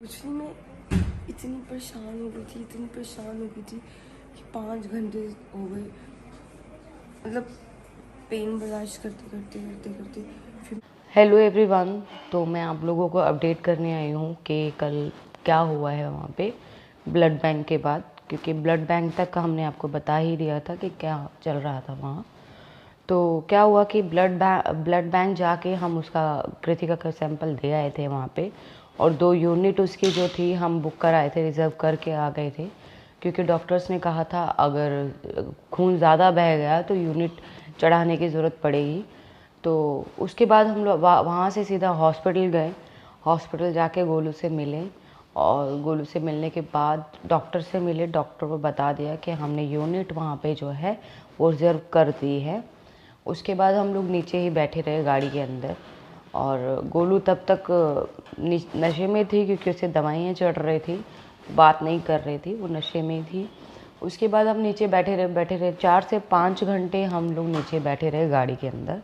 कुछ नहीं, मैं इतनी परेशान हो गई थी कि 5 घंटे हो गए, मतलब पेन बर्दाश्त करते फिर। Hello everyone. तो मैं आप लोगों को अपडेट करने आई हूँ कि कल क्या हुआ है वहाँ पे ब्लड बैंक के बाद, क्योंकि ब्लड बैंक तक का हमने आपको बता ही दिया था कि क्या चल रहा था वहाँ। तो क्या हुआ कि ब्लड बैंक जाके हम उसका कृतिका का सैंपल दे आए थे वहाँ पे, और 2 यूनिट उसकी जो थी हम बुक कराए थे, रिज़र्व करके आ गए थे, क्योंकि डॉक्टर्स ने कहा था अगर खून ज़्यादा बह गया तो यूनिट चढ़ाने की ज़रूरत पड़ेगी। तो उसके बाद हम लोग वहाँ से सीधा हॉस्पिटल गए। हॉस्पिटल जाके गोलू से मिले, और गोलू से मिलने के बाद डॉक्टर से मिले। डॉक्टर को बता दिया कि हमने यूनिट वहाँ पे जो है वो रिज़र्व कर दी है। उसके बाद हम लोग नीचे ही बैठे रहे गाड़ी के अंदर, और गोलू तब तक नशे में थी, क्योंकि उसे दवाइयाँ चढ़ रही थी, बात नहीं कर रही थी, वो नशे में थी। उसके बाद हम नीचे बैठे रहे 4 से 5 घंटे हम लोग नीचे बैठे रहे गाड़ी के अंदर।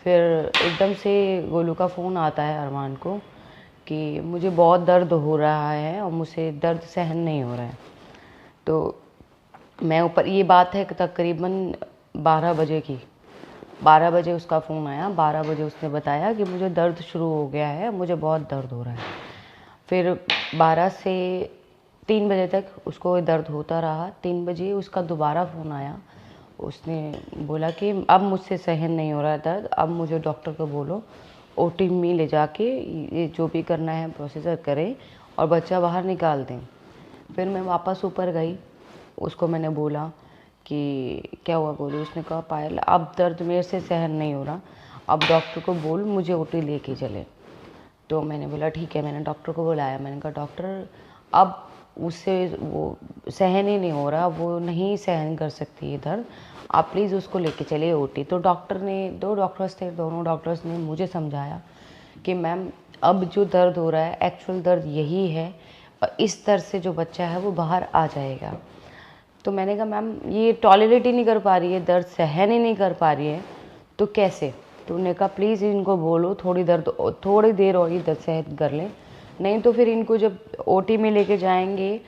फिर एकदम से गोलू का फ़ोन आता है अरमान को कि मुझे बहुत दर्द हो रहा है और मुझसे दर्द सहन नहीं हो रहा है। तो मैं ऊपर, ये बात है तकरीबन 12 बजे की, 12 बजे उसका फ़ोन आया। 12 बजे उसने बताया कि मुझे दर्द शुरू हो गया है, मुझे बहुत दर्द हो रहा है। फिर 12 से 3 बजे तक उसको दर्द होता रहा। 3 बजे उसका दोबारा फ़ोन आया। उसने बोला कि अब मुझसे सहन नहीं हो रहा है दर्द, अब मुझे डॉक्टर को बोलो ओटी में ले जाके ये जो भी करना है प्रोसीजर करें और बच्चा बाहर निकाल दें। फिर मैं वापस ऊपर गई, उसको मैंने बोला कि क्या हुआ गोलू। उसने कहा पायल अब दर्द मेरे से सहन नहीं हो रहा, अब डॉक्टर को बोल मुझे ओटी लेके चले। तो मैंने बोला ठीक है। मैंने डॉक्टर को बुलाया। मैंने कहा डॉक्टर अब उससे वो सहन ही नहीं हो रहा, वो नहीं सहन कर सकती है दर्द, आप प्लीज़ उसको लेके चलिए ओटी। तो डॉक्टर ने, 2 डॉक्टर्स थे, दोनों डॉक्टर्स ने मुझे समझाया कि मैम अब जो दर्द हो रहा है एक्चुअल दर्द यही है, और इस दर्द से जो बच्चा है वो बाहर आ जाएगा। तो मैंने कहा मैम ये टॉलरेट ही नहीं कर पा रही है, दर्द सहन ही नहीं कर पा रही है, तो कैसे। तो उन्होंने कहा प्लीज़ इनको बोलो थोड़ी देर और ही दर्द सहन कर लें, नहीं तो फिर इनको जब ओटी में लेके जाएंगे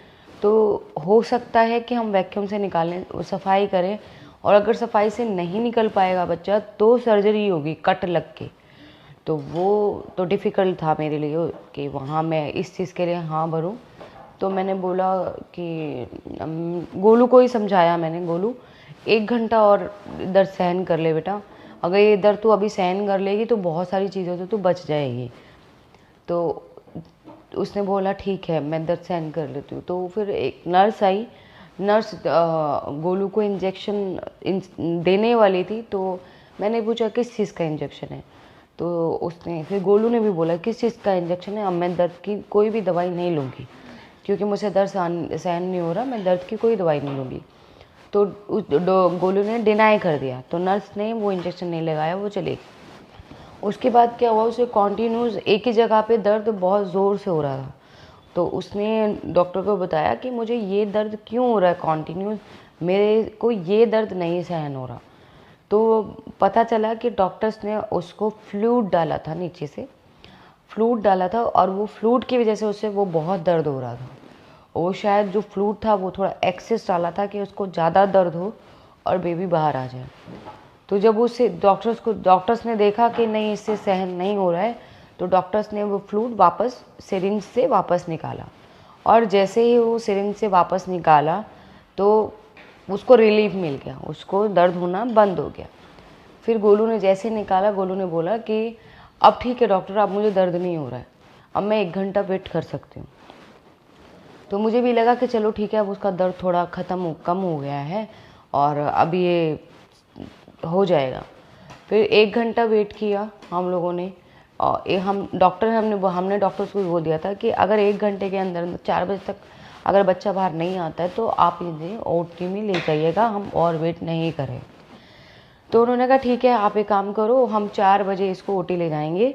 तो हो सकता है कि हम वैक्यूम से निकालें, सफाई करें, और अगर सफाई से नहीं निकल पाएगा बच्चा तो सर्जरी होगी कट लग के। तो वो तो डिफ़िकल्ट था मेरे लिए कि वहाँ मैं इस चीज़ के लिए हाँ भरूँ। तो मैंने बोला कि गोलू को ही समझाया मैंने, गोलू 1 घंटा और दर्द सहन कर ले बेटा, अगर ये दर्द तू अभी सहन कर लेगी तो बहुत सारी चीज़ों से तू बच जाएगी। तो उसने बोला ठीक है मैं दर्द सहन कर लेती हूँ। तो फिर एक नर्स आई। नर्स गोलू को इंजेक्शन देने वाली थी। तो मैंने पूछा किस चीज़ का इंजेक्शन है। तो उसने, फिर गोलू ने भी बोला किस चीज़ का इंजेक्शन है, अब मैं दर्द की कोई भी दवाई नहीं लूँगी, क्योंकि मुझे दर्द सहन नहीं हो रहा, मैं दर्द की कोई दवाई नहीं लूँगी। तो गोलू ने डिनाई कर दिया। तो नर्स ने वो इंजेक्शन नहीं लगाया, वो चली गई। उसके बाद क्या हुआ, उसे कॉन्टीन्यूस एक ही जगह पे दर्द बहुत ज़ोर से हो रहा था। तो उसने डॉक्टर को बताया कि मुझे ये दर्द क्यों हो रहा है कॉन्टीन्यूस, मेरे को ये दर्द नहीं सहन हो रहा। तो पता चला कि डॉक्टर्स ने उसको फ्लूइड डाला था, नीचे से फ्लूइड डाला था, और वो फ्लूइड की वजह से उससे वो बहुत दर्द हो रहा था। वो शायद जो फ्लूइड था वो थोड़ा एक्सेस डाला था कि उसको ज़्यादा दर्द हो और बेबी बाहर आ जाए। तो जब उसे डॉक्टर्स ने देखा कि नहीं इससे सहन नहीं हो रहा है, तो डॉक्टर्स ने वो फ्लूइड वापस सिरिंज से वापस निकाला, और जैसे ही वो सिरिंज से वापस निकाला तो उसको रिलीफ मिल गया, उसको दर्द होना बंद हो गया। फिर गोलू ने जैसे निकाला, गोलू ने बोला कि अब ठीक है डॉक्टर, अब मुझे दर्द नहीं हो रहा है, अब मैं 1 घंटा वेट कर सकती हूँ। तो मुझे भी लगा कि चलो ठीक है, अब उसका दर्द थोड़ा कम हो गया है और अब ये हो जाएगा। फिर 1 घंटा वेट किया हम लोगों ने, और हमने डॉक्टर्स को बोल दिया था कि अगर 1 घंटे के अंदर 4 बजे तक अगर बच्चा बाहर नहीं आता है तो आप इन्हें ओटी में ले जाइएगा, हम और वेट नहीं करें। तो उन्होंने कहा ठीक है आप एक काम करो, हम 4 बजे इसको ओटी ले जाएंगे।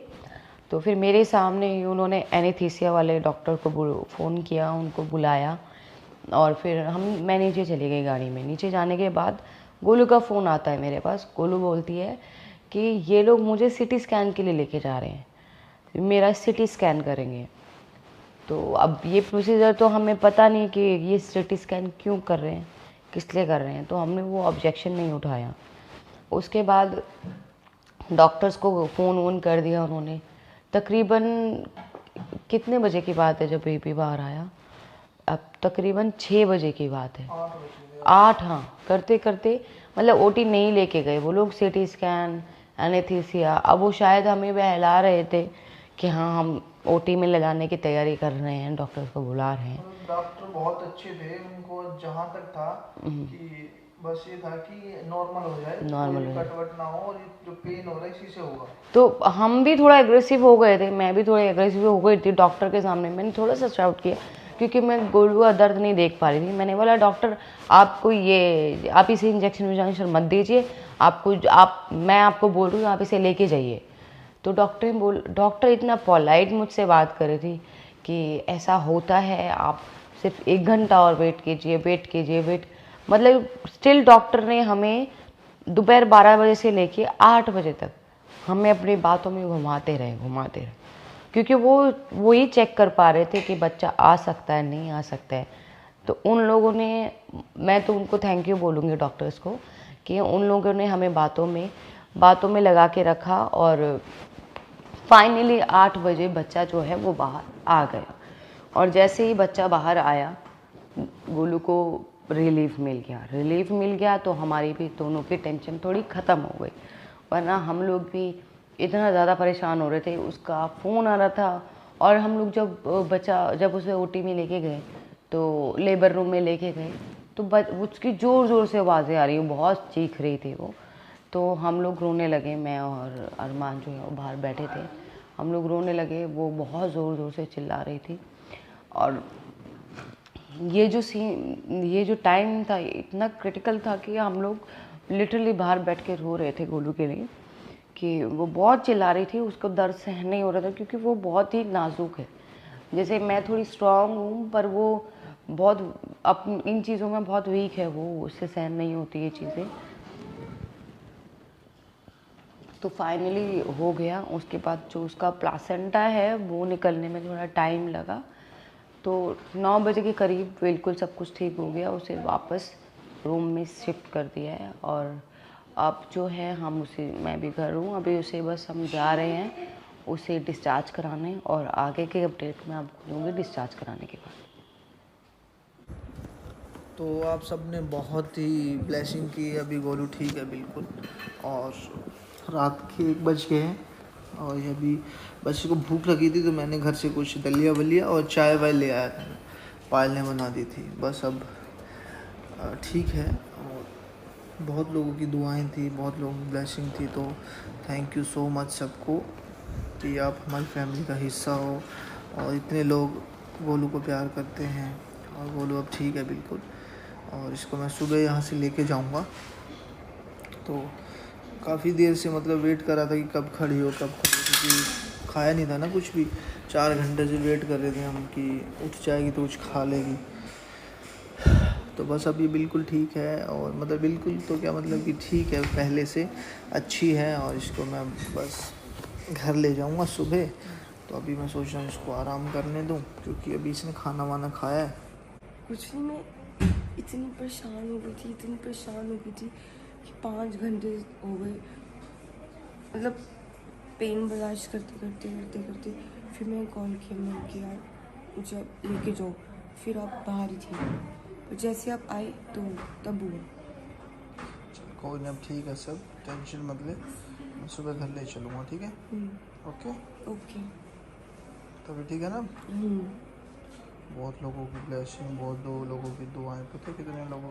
तो फिर मेरे सामने ही उन्होंने एनेस्थीसिया वाले डॉक्टर को फ़ोन किया, उनको बुलाया, और फिर मैं नीचे चली गई गाड़ी में। नीचे जाने के बाद गोलू का फ़ोन आता है मेरे पास। गोलू बोलती है कि ये लोग मुझे सिटी स्कैन के लिए लेके जा रहे हैं, मेरा सिटी स्कैन करेंगे। तो अब ये प्रोसीजर तो हमें पता नहीं कि ये सीटी स्कैन क्यों कर रहे हैं, किस लिए कर रहे हैं, तो हमने वो ऑब्जेक्शन नहीं उठाया। उसके बाद डॉक्टर्स को फ़ोन वोन कर दिया उन्होंने। तकरीबन कितने बजे की बात है जब बेबी बाहर आया? अब तकरीबन 6 बजे की बात है। 8, हाँ, करते करते मतलब ओटी नहीं लेके गए वो लोग, सीटी स्कैन, एनेस्थीसिया। अब वो शायद हमें बहला रहे थे कि हाँ हम ओटी में लगाने की तैयारी कर रहे हैं, डॉक्टर्स को बुला रहे हैं। डॉक्टर बहुत अच्छे थे, उनको जहाँ तक था कि बस ये था कि नॉर्मल हो जाए, नॉर्मल कोई कटवट ना हो, और ये जो पेन हो रहा है इसी से होगा। तो हम भी थोड़ा एग्रेसिव हो गए थे, मैं भी थोड़ी एग्रेसिव हो गई थी डॉक्टर के सामने। मैंने थोड़ा सा शाउट किया क्योंकि मैं गोलू का दर्द नहीं देख पा रही थी। मैंने बोला डॉक्टर आपको ये, आप इसे इंजेक्शन विजेक्शन मत दीजिए, मैं आपको बोल रही हूँ आप इसे लेके जाइए। तो डॉक्टर इतना पोलाइट मुझसे बात कर रही थी कि ऐसा होता है, आप सिर्फ 1 घंटा और वेट कीजिए। मतलब स्टिल डॉक्टर ने हमें दोपहर 12 बजे से लेके 8 बजे तक हमें अपनी बातों में घुमाते रहे, क्योंकि वो ही चेक कर पा रहे थे कि बच्चा आ सकता है नहीं आ सकता है। तो उन लोगों ने, मैं तो उनको थैंक यू बोलूँगी डॉक्टर्स को, कि उन लोगों ने हमें बातों में लगा के रखा और फाइनली 8 बजे बच्चा जो है वो बाहर आ गया। और जैसे ही बच्चा बाहर आया, गोलू को रिलीफ मिल गया तो हमारी भी दोनों की टेंशन थोड़ी ख़त्म हो गई। वरना हम लोग भी इतना ज़्यादा परेशान हो रहे थे, उसका फ़ोन आ रहा था। और हम लोग जब उसे ओटी में लेके गए, तो लेबर रूम में लेके गए, तो उसकी ज़ोर ज़ोर से आवाज़ें आ रही, बहुत चीख रही थी वो। तो हम लोग रोने लगे, मैं और अरमान जो है वो बाहर बैठे थे, हम लोग रोने लगे। वो बहुत ज़ोर ज़ोर से चिल्ला रही थी। और ये जो टाइम था इतना क्रिटिकल था कि हम लोग लिटरली बाहर बैठ के रो रहे थे गोलू के लिए, कि वो बहुत चिल्ला रही थी, उसको दर्द सहन नहीं हो रहा था, क्योंकि वो बहुत ही नाजुक है। जैसे मैं थोड़ी स्ट्रांग हूँ, पर वो बहुत इन चीज़ों में बहुत वीक है, वो उससे सहन नहीं होती ये चीज़ें। तो फाइनली हो गया। उसके बाद जो उसका प्लासेंटा है वो निकलने में थोड़ा टाइम लगा। तो 9 बजे के करीब बिल्कुल सब कुछ ठीक हो गया, उसे वापस रूम में शिफ्ट कर दिया है। और अब जो है मैं भी घर हूँ, अभी उसे बस हम जा रहे हैं उसे डिस्चार्ज कराने, और आगे के अपडेट मैं आपको दूँगी डिस्चार्ज कराने के बाद। तो आप सब ने बहुत ही ब्लेसिंग की, अभी गोलू ठीक है बिल्कुल। और रात के 1 बज गए हैं, और ये अभी बच्चे को भूख लगी थी तो मैंने घर से कुछ दलिया वलिया और चाय वाय ले आया था, पायल ने बना दी थी। बस अब ठीक है। और बहुत लोगों की दुआएं थी, बहुत लोगों की ब्लेसिंग थी, तो थैंक यू सो मच सबको कि आप हमारी फैमिली का हिस्सा हो, और इतने लोग गोलू को प्यार करते हैं। और गोलू अब ठीक है बिल्कुल, और इसको मैं सुबह यहाँ से लेके जाऊँगा। तो काफ़ी देर से मतलब वेट कर रहा था कि कब खड़ी हो, क्योंकि खाया नहीं था ना कुछ भी। 4 घंटे से वेट कर रहे थे हम कि उठ जाएगी तो कुछ खा लेगी। तो बस अब ये बिल्कुल ठीक है, और मतलब बिल्कुल तो क्या मतलब कि ठीक है, पहले से अच्छी है। और इसको मैं बस घर ले जाऊँगा सुबह। तो अभी मैं सोच रहा हूँ इसको आराम करने दूँ, क्योंकि अभी इसने खाना वाना खाया है। कुछ नहीं, मैं इतनी परेशान हो गई थी कि 5 घंटे हो गए, मतलब पेन बर्दाश्त करते फिर मैंने कॉल किया, मैंने कि यार मुझे लेके जाओ। फिर आप बाहर ही थे, पर जैसे आप आए तो तब हुआ। कोई नहीं, अब ठीक है सब, टेंशन मत ले, मैं सुबह घर ले चलूँगा, ठीक है? Okay okay. तभी ठीक है ना? बहुत लोगों की ब्लेसिंग, बहुत लोगों की दुआएं, पता है कितने लोग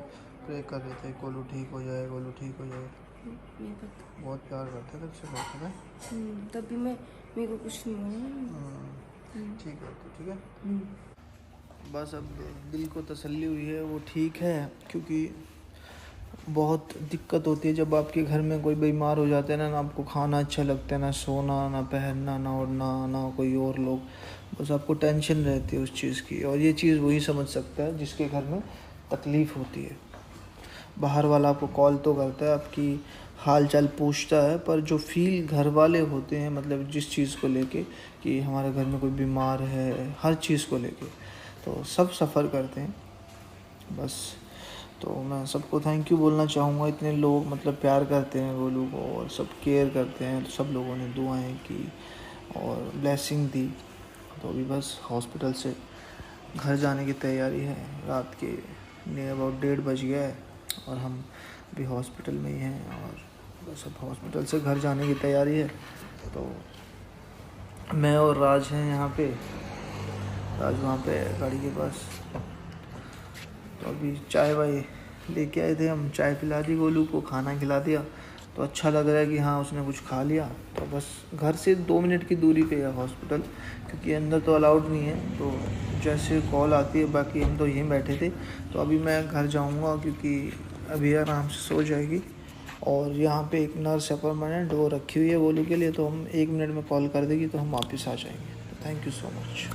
प्रे कर रहे थे गोलू ठीक हो जाए, गोलू ठीक हो जाए। ये पता। बहुत प्यार करते थे तुझसे, पता है? तभी मेरे को कुछ नहीं हुआ। ठीक है, तो ठीक है। बस अब दिल को तसल्ली हुई है, वो ठीक है। क्योंकि बहुत दिक्कत होती है जब आपके घर में कोई बीमार हो जाता है ना आपको खाना अच्छा लगता है, ना सोना, ना पहनना, ना ओढ़ना, ना कोई और लोग, बस आपको टेंशन रहती है उस चीज़ की। और ये चीज़ वही समझ सकता है जिसके घर में तकलीफ़ होती है। बाहर वाला आपको कॉल तो करता है, आपकी हाल चाल पूछता है, पर जो फील घर वाले होते हैं मतलब जिस चीज़ को लेके कि हमारे घर में कोई बीमार है, हर चीज़ को लेके, तो सब सफ़र करते हैं बस। तो मैं सबको थैंक यू बोलना चाहूँगा, इतने लोग मतलब प्यार करते हैं गोलू को और सब केयर करते हैं, तो सब लोगों ने दुआएं की और ब्लेसिंग दी। तो अभी बस हॉस्पिटल से घर जाने की तैयारी है। रात के नियर अबाउट 1:30 बज गया है और हम अभी हॉस्पिटल में ही हैं और बस अब हॉस्पिटल से घर जाने की तैयारी है। तो मैं और राज हैं यहाँ पे, राज वहाँ पे गाड़ी के पास। तो अभी चाय वाय लेके आए थे हम, चाय पिला दी गोलू को, खाना खिला दिया, तो अच्छा लग रहा है कि हाँ उसने कुछ खा लिया। तो बस घर से 2 मिनट की दूरी पे है हॉस्पिटल, क्योंकि अंदर तो अलाउड नहीं है। तो जैसे कॉल आती है, बाकी हम तो यहीं बैठे थे। तो अभी मैं घर जाऊंगा क्योंकि अभी आराम से सो जाएगी। और यहाँ पे एक नर्स है परमानेंट, वो रखी हुई है गोलू के लिए, तो हम 1 मिनट में कॉल कर देगी तो हम वापस आ जाएंगे। तो थैंक यू सो मच।